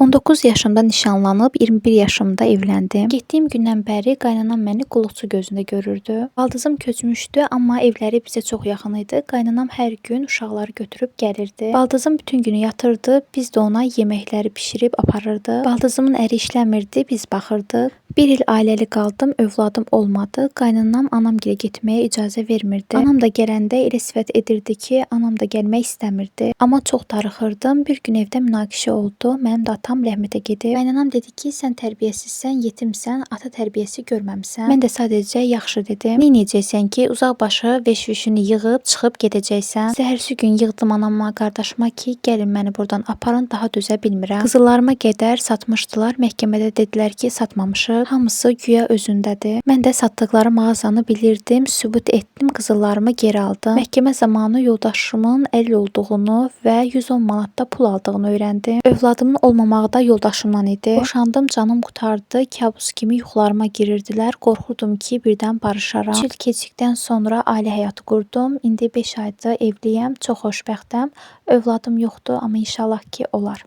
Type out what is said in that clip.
19 yaşımda nişanlanıb 21 yaşımda evləndim. Getdiyim gündən bəri qaynanam məni qulluqçu gözündə görürdü. Baldızım köçmüşdü, amma evləri bizə çox yaxın idi. Qaynanam hər gün uşaqları götürüb gəlirdi. Baldızım bütün günü yatırdı, biz də ona yeməkləri bişirib aparırdıq. Baldızımın əri işləmirdi, biz baxırdıq. Bir il ailəli qaldım, övladım olmadı. Qaynanam anamgilə getməyə icazə vermirdi. Anam da gələndə elə sifət edirdi ki, anam da gəlmək istəmirdi. Amma çox darıxırdım. Bir gün evdə münaqişə oldu. Mənim də atam rəhmətə gedib. Qaynanam dedi ki, sən tərbiyəsizsən, yetimsən, ata tərbiyəsi görməmisən. Mən də sadəcə yaxşı dedim. Neynəyəcəksən ki, uzaqbaşı veş-veşini yığıb çıxıb gedəcəksən. Səhərsi gün yığdım anama, qardaşıma ki, gəlin məni buradan aparın, daha dözə bilmirəm. Qızıllarıma qədər satmışdılar. Məhkəmədə dedilər ki, satmamışıq. Hamısı güya özündədir. Mən də satdıqları mağazanı bilirdim, sübut etdim, qızıllarımı geri aldım. Məhkəmə zamanı yoldaşımın əril olduğunu və 110 manat da pul aldığını öyrəndim. Övladımın olmamağı da yoldaşımdan idi. Boşandım, canım qurtardı, kabus kimi yuxularıma girirdilər. Qorxurdum ki, birdən barışaram. 3 il keçdikdən sonra ailə həyatı qurdum. İndi 5 aydır evliyəm, çox xoşbəxtəm. Övladım yoxdur, amma inşallah ki, olar.